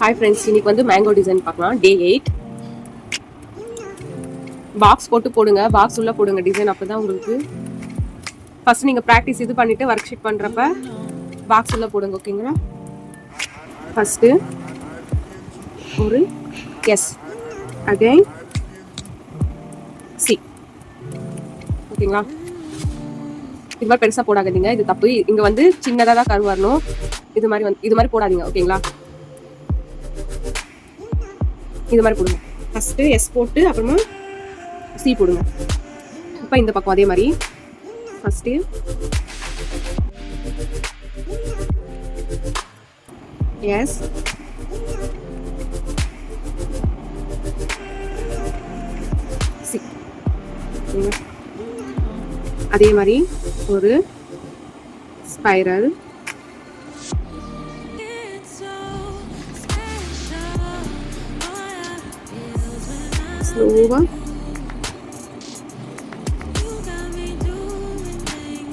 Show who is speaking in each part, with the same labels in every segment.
Speaker 1: Hi friends, இன்னைக்கு வந்து mango design பார்க்கலாம். டே 8 பாக்ஸ் போட்டு போடுங்க. பாக்ஸ் உள்ள போடுங்க டிசைன். அப்போ தான் உங்களுக்கு ஃபர்ஸ்ட் நீங்கள் ப்ராக்டிஸ் இது பண்ணிவிட்டு ஒர்க் ஷீட் பண்ணுறப்ப பாக்ஸ் உள்ள போடுங்க. ஓகேங்களா? ஃபஸ்ட்டு ஒரு எஸ், அகைன் சி. ஓகேங்களா? இது மாதிரி பெருசாக போடாதீங்க, இது தப்பு. இங்கே வந்து சின்னதாக தான் கரு வரணும். இது மாதிரி போடாதீங்க. ஓகேங்களா? இது மாதிரி போடுங்க. ஃபஸ்ட்டு எஸ் போட்டு அப்புறமா சி போடுங்க. இப்போ இந்த பக்கம் அதே மாதிரி ஃபஸ்ட்டு எஸ், சி. அதே மாதிரி ஒரு ஸ்பைரல், ஸ்லோவா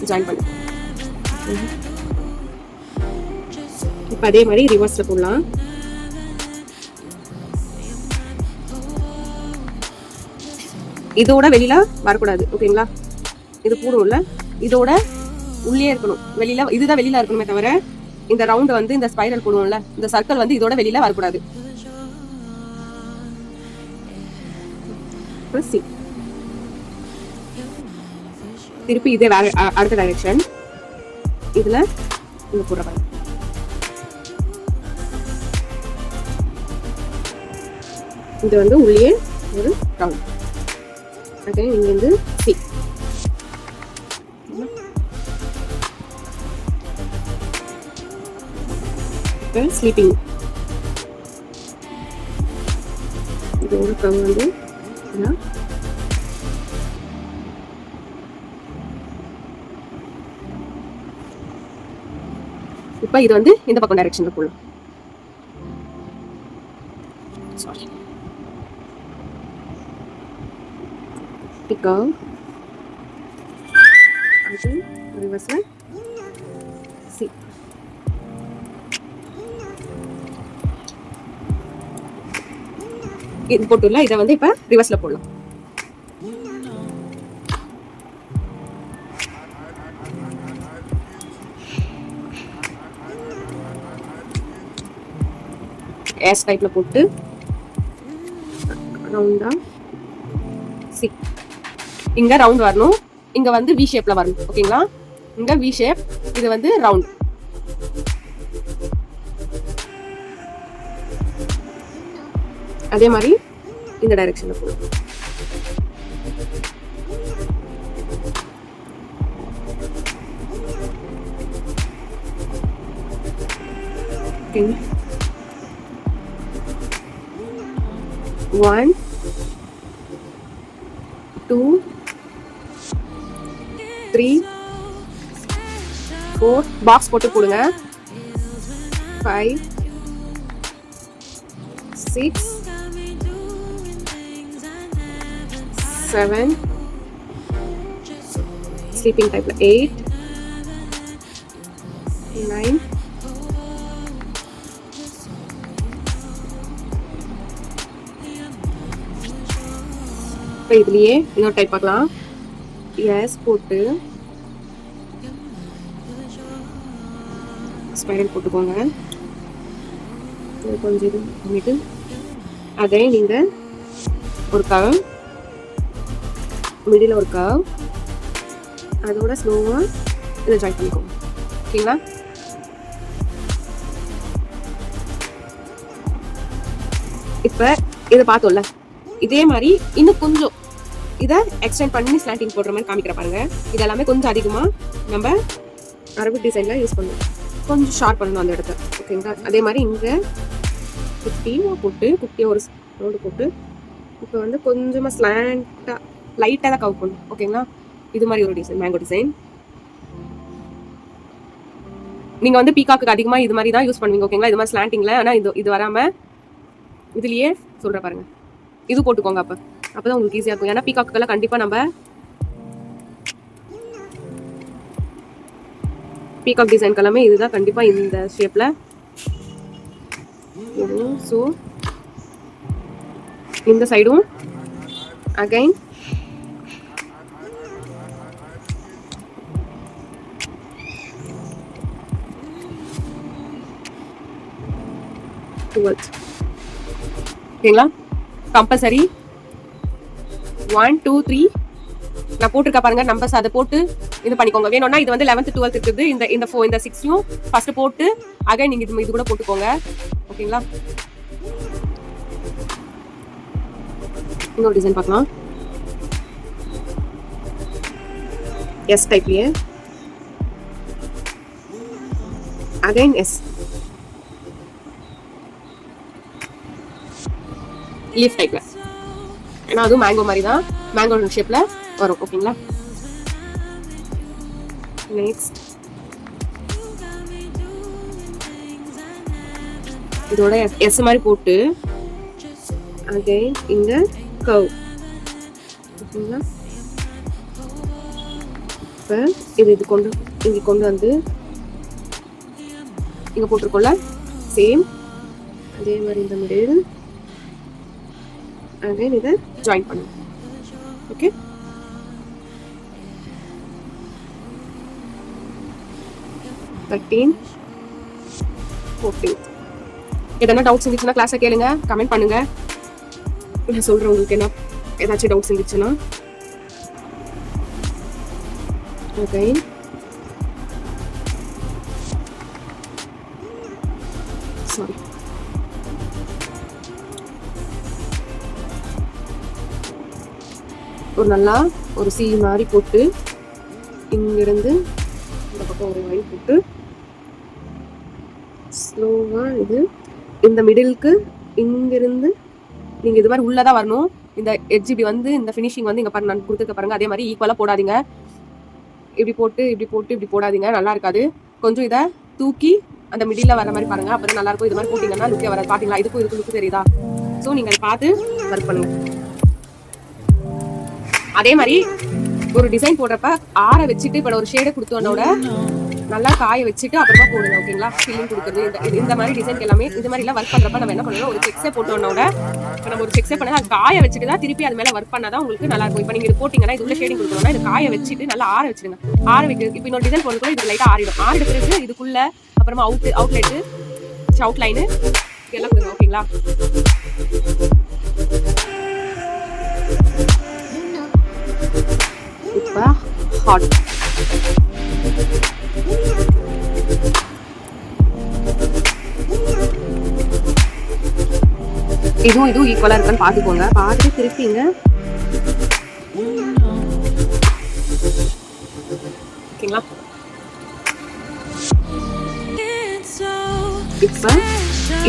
Speaker 1: ஜாயின் பண்ணு. இப்போ அதே மாதிரி ரிவர்ஸ்ல போடலாம். இதோட வெளியில வரக்கூடாது. ஓகேங்களா? இது போடும்ல, இதோட உள்ளே இருக்கணும். வெளியில இதுதான் வெளியில இருக்கணுமே தவிர இந்த ரவுண்ட் வந்து இந்த ஸ்பைரல் போடுவோம்ல, இந்த சர்க்கிள் வந்து இதோட வெளியில வரக்கூடாது. திருப்பி இதே வேற அடுத்த டைரக்ஷன். இதுல இங்க போடுற பாருங்க. இது வந்து உள்ளே ஒரு ரவுண்ட். அதே இங்க இருந்து சி. ஸ்லீப்பிங். இது ஒரு கவ் வந்து இப்போ இது வந்து இந்த பக்கம் டைரக்ஷன்ல போடலாம். சாரி, பிக்கோ அது ரிவர்ஸ்ல சி. இது போட்டுல இதை வந்து இப்ப ரிவர்ஸ்ல போடலாம். எஸ் டைப்ல போட்டு ரவுண்டா சி. இங்க ரவுண்ட் வரணும், இங்க வந்து வி ஷேப்ல வரணும். ஓகேங்களா? இங்க வி ஷேப், இது வந்து ரவுண்ட். அதே மாதிரி இந்த டைரக்ஷன்ல போடணும். ஓகேங்க? 1 2 3 4 பாக்ஸ் போட்டு போடுங்க. 5 6 7 ஸ்லீப்பிங் டைப்ல 8 9 இப்போ இதுலயே இன்னொரு டைப் பார்க்கலாம். எஸ் போட்டு ஸ்பைரல் போட்டுக்கோங்க. கொஞ்சம் இது பண்ணிட்டு அதே நீங்க ஒரு கவ், மிடில் ஒரு கவ், அதோட ஸ்லோவா இதை ஜாயின் பண்ணிக்கோங்க. ஓகேங்களா? இப்போ இதை பார்த்தோம்ல, இதே மாதிரி இன்னும் கொஞ்சம் இதை எக்ஸ்டெண்ட் பண்ணி ஸ்லாண்டிங் போடுற மாதிரி காமிக்கிற பாருங்க. இது எல்லாமே கொஞ்சம் அதிகமா நம்ம அரபிக் டிசைன்ல யூஸ் பண்ணுவோம். கொஞ்சம் ஷார்ப் பண்ணணும் அந்த இடத்த. ஓகேங்களா? அதே மாதிரி இங்க குட்டியா போட்டு குட்டியா ஒரு ரோடு போட்டு இப்போ வந்து கொஞ்சமா ஸ்லாண்டா லைட்டா தான் கவ் பண்ணணும். ஓகேங்களா? இது மாதிரி ஒரு டிசைன், மேங்கோ டிசைன். நீங்க வந்து பீகாக்கு அதிகமா இது மாதிரி தான் யூஸ் பண்ணுவீங்க. ஓகேங்களா? இது மாதிரி ஸ்லாண்டிங்ல. ஆனா இது வராம இதுலயே சொல்ற பாருங்க, இது போட்டுக்கோங்க. அப்பதான் உங்களுக்கு ஈஸியா இருக்கும். ஏன்னா பீகாக்குலாம் கண்டிப்பா நம்ம பீகாக் டிசைன் எல்லாமே இதுதான் கண்டிப்பா இந்த ஷேப்ல ஸோ இந்த சைடும் அகைன் ஓகேங்களா. கம்பல்சரி 1 2 3 நான் போட்டிருக்க பாருங்க நம்பர்ஸ், அதை போட்டு இது பண்ணிக்கோங்க. வேணும்னா இது வந்து 11th 12th இருக்குது, இந்த இந்த 6யும் ஃபர்ஸ்ட் போட்டு அகைன் நீங்க இது கூட போட்டுக்கோங்க. ஓகேங்களா. இன்னொரு டிசைன் பார்க்கலாம். எஸ் டைப்லயே அகைன் எஸ் லீஃப் டைப்ல, ஏன்னா அதுவும் மேங்கோ மாதிரி தான், மேங்கோ ஷேப்ல வரும். ஓகேங்களா. நெக்ஸ்ட் இதோட எஸ் மாதிரி போட்டு அகைன் இந்த கர்வ். ஓகேங்களா. இப்போ இது கொண்டு இங்கே கொண்டு வந்து இங்கே போட்டிருக்கோம்ல, சேம் அதே மாதிரி இந்த மிடில் அகைன் இதை ஜாயின் பண்ணுங்க. ஓகே. எதனா டவுட்ஸ் இருந்துச்சுன்னா கிளாஸை கேளுங்க, கமெண்ட் பண்ணுங்க. நான் சொல்றேன் உங்களுக்கு என்ன ஏதாச்சும் டவுட்ஸ் இருந்துச்சுன்னா. அகைன் சாரி ஒரு நல்லா ஒரு சீ மாதிரி போட்டு இங்கிருந்து இந்த பக்கம் ஒரு லைன் போட்டு ஸ்லோவா இது இந்த மிடிலுக்கு இங்கிருந்து நீங்க இது மாதிரி உள்ளதான் வரணும். இந்த எட்ஜ் இப்படி வந்து இந்த ஃபினிஷிங் வந்து இங்க பாருங்க நான் கொடுத்துருக்க பாருங்க, அதே மாதிரி ஈக்குவலா போடாதீங்க. இப்படி போட்டு இப்படி போடாதீங்க, நல்லா இருக்காது. கொஞ்சம் இதை தூக்கி அந்த மிடில்ல வர மாதிரி பாருங்க, அப்பதான் நல்லா இருக்கும். இது மாதிரி போட்டீங்கன்னா லுக்கே வராது. பாத்தீங்களா, இதுக்கும் லுக்கு தெரியுதா? ஸோ நீங்க அதை பார்த்து ஒர்க் பண்ணுங்க. அதே மாதிரி ஒரு டிசைன் போடுறப்ப ஆற வச்சுட்டு இப்போ ஒரு ஷேடை கொடுத்தோன்னோட நல்லா காய வச்சுட்டு அப்புறமா போடுங்க. ஓகேங்களா. ஃபில்லிங் கொடுக்குறது இந்த மாதிரி டிசைன் எல்லாமே இந்த மாதிரி எல்லாம் ஒர்க் பண்றப்ப நம்ம என்ன பண்ணணும், ஒரு செக்ஸை போட்டோன்னோட இப்போ நம்ம ஒரு செக்ஸை பண்ண அது காய வச்சுட்டு தான் திருப்பி அது மேலே ஒர்க் பண்ணாதான் உங்களுக்கு நல்லா இருக்கும். இப்போ நீங்க இது போட்டீங்கன்னா இது உள்ள ஷேடிங் கொடுக்கணும்னா இது காய வச்சுட்டு நல்லா ஆற வச்சிருங்க. ஆற வைக்க இப்போ இன்னொரு டிசைன் போடுறதுக்குள்ள இது லைட்டாக ஆறிடும். ஆறிட பிறகு இதுக்குள்ள அப்புறமா அவுட்லைட்டு அவுட்லைனு இதெல்லாம் கொடுங்க. ஓகேங்களா. இப்போ ஹாட் இதுவும் ஈக்குவலா இருக்கான்னு பாத்துக்கோங்க. பார்த்துட்டு திருப்பிங்க. ஓகேங்களா. இப்ப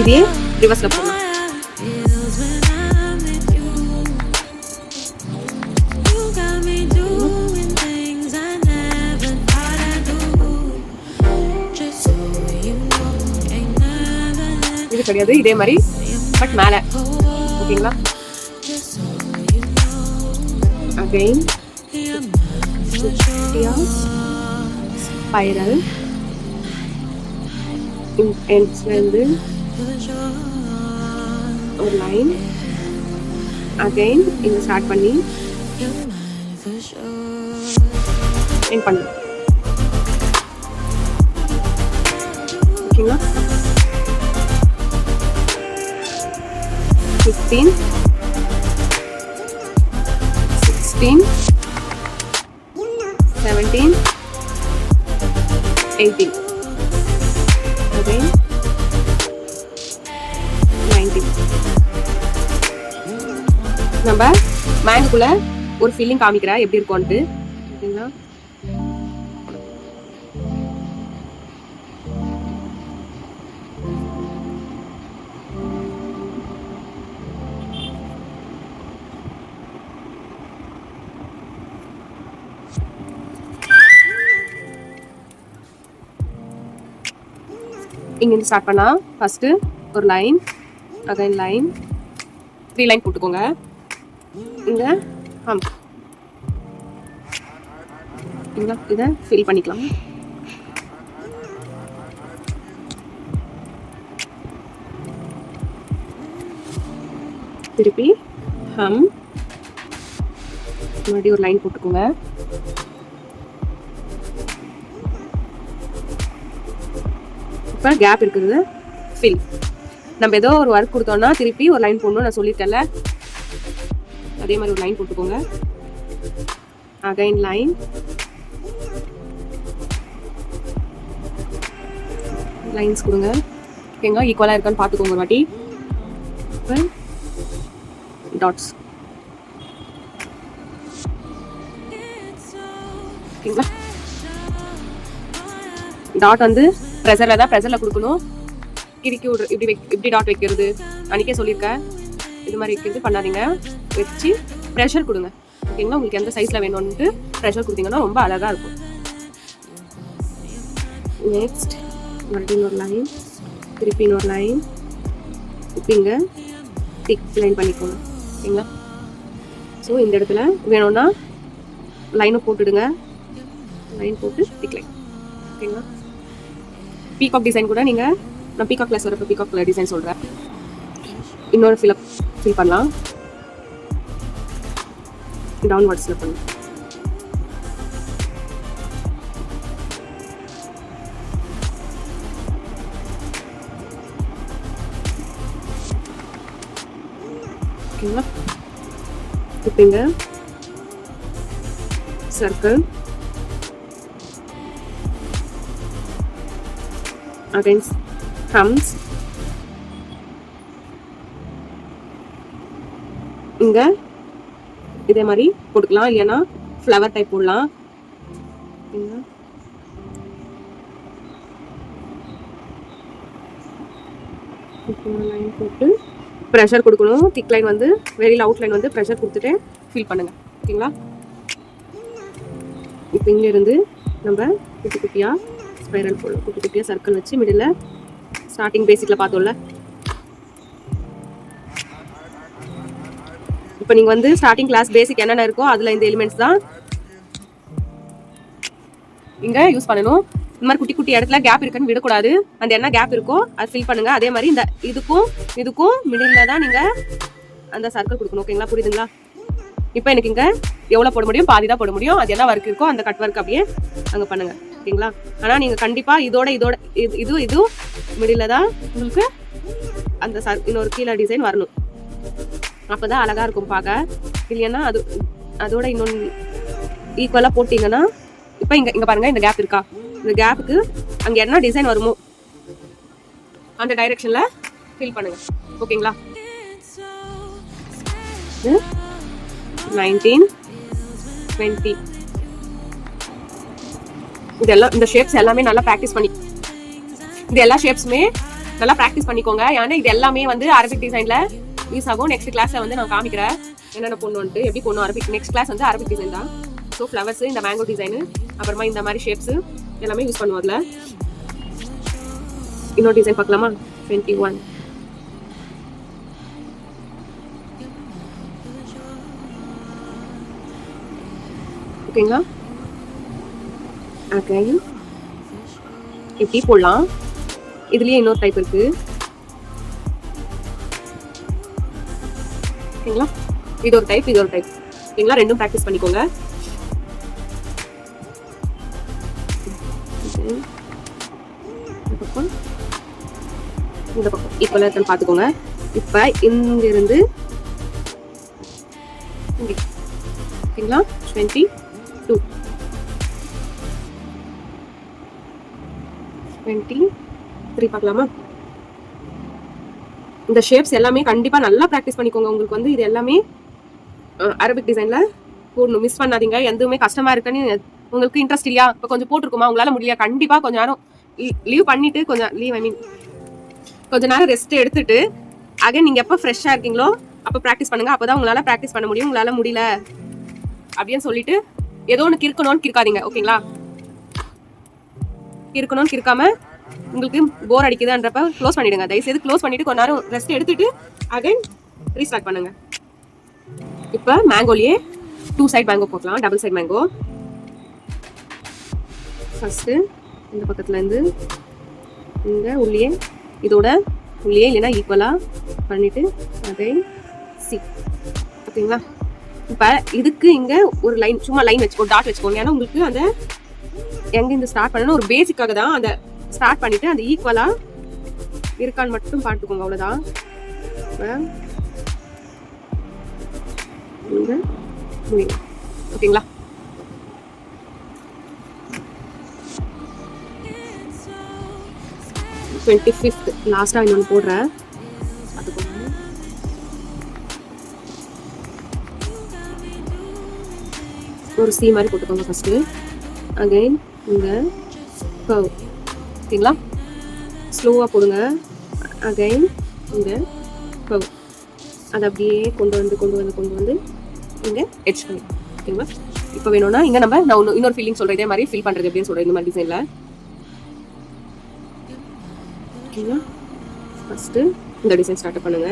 Speaker 1: இதே ரிவர்ஸ்ல போடலாம். இது கிடையாது, இதே மாதிரி பட் மேல. ஓகேங்களா. அகைன் ஸ்பைரல் எண்ட்ஸ்லேருந்து ஒரு லைன் அகைன் இங்க ஸ்டார்ட் பண்ணி எண்ட் பண்ணு. ஓகேங்களா. 15 16 17 18 again 19. நம்ம மேங்குக்குள்ள ஒரு ஃபில்லிங் காமிக்கிறேன் எப்படி இருக்கும்னு. ஓகேங்களா. இங்கிருந்து ஸ்டார்ட் பண்ணா ஃபர்ஸ்ட் ஒரு லைன் அகைன் லைன் 3 லைன் போட்டுக்கோங்க. இங்க ஹம்ப் இதை ஃபில் பண்ணிக்கலாம். திருப்பி ஹம், மறுபடியும் ஒரு லைன் போட்டுக்கோங்க. இப்போ கேப் இருக்குது ஃபில். நம்ம ஏதோ ஒரு ஒர்க் கொடுத்தோம்னா திருப்பி ஒரு லைன் போடணும், நான் சொல்லியிருக்கேன்ல. அதே மாதிரி ஒரு லைன் போட்டுக்கோங்க. அகைன் லைன், லைன்ஸ் கொடுங்க. ஓகேங்களா, ஈக்குவலாக இருக்கான்னு பார்த்துக்கோங்க ஒரு வாட்டி. இப்போ டாட்ஸ். ஓகேங்களா, டாட் வந்து ப்ரெஷரில் தான், ப்ரெஷரில் கொடுக்கணும். கிறுக்கி விட்ற இப்படி டாட் வைக்கிறது அன்றைக்கே சொல்லியிருக்கேன். இது மாதிரி வைக்கிறது பண்ணாதீங்க. வச்சு ப்ரெஷர் கொடுங்க. ஓகேங்களா, உங்களுக்கு எந்த சைஸில் வேணும்னுட்டு ப்ரெஷர் கொடுத்தீங்கன்னா ரொம்ப அழகாக இருக்கும். நெக்ஸ்ட் மறுபடியும் ஒரு லைன், திருப்பி இன்னொரு லைன், இப்போ இங்கே டிக் லைன் பண்ணிக்கோங்க. ஓகேங்களா, ஸோ இந்த இடத்துல வேணும்னா லைனை போட்டுடுங்க. லைன் போட்டு டிக் லைன். ஓகேங்களா, பீகாக் டிசைன் கூட நீங்கள், நான் பீகாக் கிளாஸ் வரப்போ பீகாக் டிசைன் சொல்கிறேன். இன்னொரு ஃபில் பண்ணலாம். டவுன்வர்ட்ஸில் பண்ணலாம். ஓகேங்களா, இப்போ இங்கே சர்க்கிள், அகைன்ஸ்ட் ஹம்ஸ், இங்கே இதே மாதிரி போட்டுக்கலாம். இல்லைன்னா ஃப்ளவர் டைப் போடலாம். லைன் போட்டு ப்ரெஷர் கொடுக்கணும். திக் லைன் வந்து வெளியில் அவுட் லைன் வந்து ப்ரெஷர் கொடுத்துட்டு ஃபில் பண்ணுங்க. ஓகேங்களா, இப்போ இங்கிருந்து நம்ம குட்டி குட்டியாக ஸ்பைரல் போடணும். குட்டி குட்டியாக சர்க்கிள் வச்சு மிடில் ஸ்டார்டிங் பேசிக்கில் பார்த்தோம்ல. இப்போ நீங்கள் வந்து ஸ்டார்டிங் கிளாஸ் பேசிக் என்னென்ன இருக்கோ அதில் இந்த எலிமெண்ட்ஸ் தான் இங்கே யூஸ் பண்ணணும். இந்த மாதிரி குட்டி குட்டி இடத்துல கேப் இருக்குன்னு விடக்கூடாது. அந்த என்ன கேப் இருக்கோ அது ஃபில் பண்ணுங்க. அதே மாதிரி இந்த இதுக்கும் மிடில் தான் நீங்கள் அந்த சர்க்கிள் கொடுக்கணும். ஓகேங்களா, புரியுதுங்களா? இப்போ எனக்கு இங்கே எவ்வளோ போட முடியும், பாதி தான் போட முடியும். அது என்ன ஒர்க் இருக்கோ அந்த கட் ஒர்க் அப்படியே அங்கே பண்ணுங்க. ஓகேங்களா, ஆனால் நீங்கள் கண்டிப்பாக இதோட இது மிடில் தான் உங்களுக்கு அந்த இன்னொரு கீழே டிசைன் வரணும். அப்போ தான் அழகாக இருக்கும் பார்க்க. இல்லைன்னா அதோட இன்னொன்று ஈக்குவலாக போட்டிங்கன்னா, இப்போ இங்கே பாருங்கள், இந்த கேப் இருக்கா, இந்த கேப்புக்கு அங்கே என்ன டிசைன் வருமோ அந்த டைரெக்ஷனில் ஃபில் பண்ணுங்க. ஓகேங்களா, 19, 20 இதெல்லாம், இந்த ஷேப்ஸ் எல்லாமே நல்லா ப்ராக்டிஸ் பண்ணி, இது எல்லா ஷேப்ஸுமே நல்லா ப்ராக்டிஸ் பண்ணிக்கோங்க. ஏன்னா இது எல்லாமே வந்து அரபிக் டிசைனில் யூஸ் ஆகும். நெக்ஸ்ட் கிளாஸில் வந்து நான் காமிக்கிறேன் என்னென்ன பொண்ணுன்ட்டு, எப்படி பொண்ணும் அரபிக். நெக்ஸ்ட் கிளாஸ் வந்து அரபிக் டிசைன் தான். ஸோ ஃப்ளவர்ஸு, இந்த மேங்கோ டிசைனு, அப்புறமா இந்த மாதிரி ஷேப்ஸு எல்லாமே யூஸ் பண்ணுவோம். அதில் இன்னொரு டிசைன் பார்க்கலாமா? 21. ஓகேங்களா, அகைன் எப்படி போடலாம். இதுலேயே இன்னொரு டைப் இருக்கு. ஓகேங்களா, இது ஒரு டைப், இது ஒரு டைப். ஓகேங்களா, ரெண்டும் ப்ராக்டிஸ் பண்ணிக்கோங்க. இந்த பக்கம் ஈக்குவலாக இருக்கான்னு பார்த்துக்கோங்க. இப்போ இங்கிருந்து ஓகேங்களா, 22, 23 பார்க்கலாமா? இந்த ஷேப்ஸ் எல்லாமே கண்டிப்பாக நல்லா ப்ராக்டிஸ் பண்ணிக்கோங்க. உங்களுக்கு வந்து இது எல்லாமே அரபிக் டிசைனில் போடணும். மிஸ் பண்ணாதீங்க. எதுவுமே கஷ்டமாக இருக்குன்னு உங்களுக்கு இன்ட்ரெஸ்ட் இல்லையா, இப்போ கொஞ்சம் போட்டிருக்குமா, உங்களால் முடியல, கண்டிப்பாக கொஞ்சம் நேரம் லீவ் பண்ணிவிட்டு கொஞ்ச நேரம் ரெஸ்ட் எடுத்துட்டு அகைன் நீங்கள் எப்போ ஃப்ரெஷ்ஷாக இருக்கீங்களோ அப்போ ப்ராக்டிஸ் பண்ணுங்கள். அப்போ தான் உங்களால் ப்ராக்டிஸ் பண்ண முடியும். உங்களால் முடியல அப்படின்னு சொல்லிட்டு ஏதோ ஒன்று கிறுக்கணும்னு கிறுக்காதீங்க. ஓகேங்களா, கிறுக்கணும்னு கிறுக்காம உங்களுக்கு போர் அடிக்குதுன்றப்ப க்ளோஸ் பண்ணிவிடுங்க. தயவுசெய்து க்ளோஸ் பண்ணிவிட்டு கொஞ்ச நேரம் ரெஸ்ட் எடுத்துட்டு அகைன் ரீஸ்டார்ட் பண்ணுங்கள். இப்போ மேங்கோலேயே 2 சைட் மேங்கோ போக்கலாம். Double side mango. ஃபஸ்ட்டு இந்த பக்கத்துலேருந்து இங்கே உள்ளே, இதோட உள்ளே இல்லைன்னா ஈக்குவலாக பண்ணிவிட்டு அகைன் சி ஓகேங்களா. இப்போ இதுக்கு இங்க ஒரு லைன், சும்மா லைன் வச்சுக்கோ, டாட் வச்சுக்கோங்க. ஏன்னா உங்களுக்கு அந்த எங்க இந்த ஸ்டார்ட் பண்ணணும் ஒரு பேசிக்காக தான் அந்த ஸ்டார்ட் பண்ணிட்டு அந்த ஈக்குவலா இருக்கான்னு மட்டும் பார்த்துக்கோங்க, அவ்வளவுதான். ஓகேங்களா. லாஸ்டா இன்னொன்று போடுறேன், ஒரு சி மாதிரி போட்டுக்கோங்க ஃபர்ஸ்ட். அகைன் இங்க கர்வ் ஓகேங்களா, ஸ்லோவா போடுங்க. அகைன் இங்க கர்வ், அதை அப்படியே கொண்டு வந்து இங்க எட்ஜ் பண்ணி ஓகேங்களா. இப்போ வேணும்னா இங்க நான் இன்னொரு ஃபீலிங் சொல்றேன், இதே மாதிரி ஃபில் பண்றது எப்படின்னு சொல்றேன் இந்த மாதிரி டிசைன்ல. ஓகேங்களா, ஃபர்ஸ்ட் இந்த டிசைன் ஸ்டார்ட் பண்ணுங்க.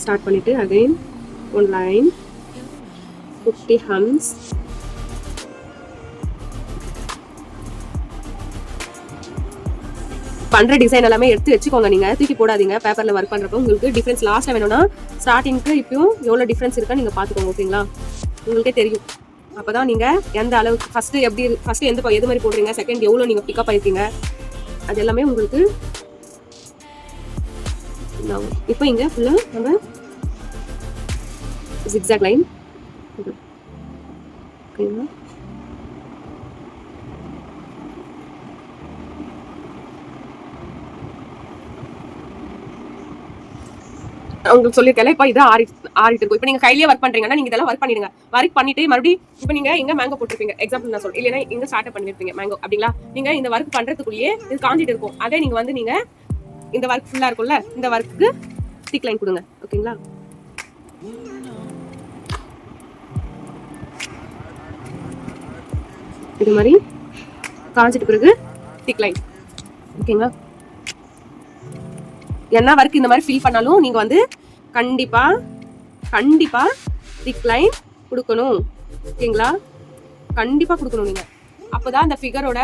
Speaker 1: ஸ்டார்ட் பண்ணிட்டு அகைன் ஒன் லைன் 50 ஹம்ஸ். பண்ற டிசைன் எல்லாமே எடுத்து வச்சுக்கோங்க, நீங்க தூக்கி போடாதீங்க. பேப்பர்ல ஒர்க் பண்றப்போ உங்களுக்கு டிஃபரன்ஸ் லாஸ்ட்ல வேணும்னா ஸ்டார்டிங்க்கு இப்பயும் எவ்வளவு டிஃபரன்ஸ் இருக்கா நீங்க பாத்துக்கோங்க. ஓகேங்களா, உங்களுக்கே தெரியும். அப்பதான் நீங்க எந்த அளவுக்கு ஃபர்ஸ்ட் எது மாதிரி போடுறீங்க, செகண்ட் எவ்வளவு நீங்க பிக்கப் ஆயிருக்கீங்க, அது எல்லாமே உங்களுக்கு. இப்போ இங்க ஃபுல்லா நம்ம zigzag லைன் ஓகேங்களா. உங்களுக்கு சொல்லியிருக்கேன் இப்போ இது ஆறிட்டு இருக்கும். இப்போ நீங்க கையிலேயே ஒர்க் பண்றீங்கன்னா நீங்க இதெல்லாம் ஒர்க் பண்ணிடுங்க. ஒர்க் பண்ணிட்டு மறுபடியும் இப்போ நீங்க எங்க மேங்கோ போட்டிருப்பீங்க, எக்ஸாம்பிள் நான் சொல்றேன், இல்லைன்னா இங்க ஸ்டார்ட் பண்ணிருப்பீங்க மேங்கோ அப்படிங்களா. நீங்க இந்த ஒர்க் பண்றதுக்குள்ளேயே இது காஞ்சிட்டு இருக்கும். அதே நீங்க இந்த ஒர்க் ஃபுல்லா இருக்கும்ல, இந்த ஒர்க்கு திக் லைன் கொடுங்க. ஓகேங்களா, இது மாதிரி காஞ்சிட்டு பிறகு திக் லைன். ஓகேங்களா, என்ன ஒர்க் இந்த மாதிரி ஃபில் பண்ணாலும் நீங்க கண்டிப்பா திக் லைன் கொடுக்கணும். ஓகேங்களா, கண்டிப்பா கொடுக்கணும் நீங்க. அப்போதான் அந்த ஃபிகரோட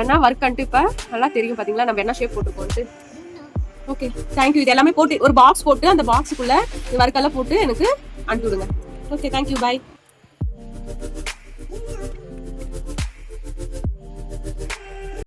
Speaker 1: என்ன ஒர்க் இப்ப நல்லா தெரியும். பாத்தீங்களா நம்ம என்ன ஷேப் போட்டுருக்கோம். Okay, thank you. இது எல்லாமே போட்டு ஒரு பாக்ஸ் போட்டு அந்த பாக்ஸுக்குள்ள இந்த ஒர்க் எல்லாம் போட்டு எனக்கு அனுப்பி விடுங்க. ஓகே, தேங்க்யூ, பாய்.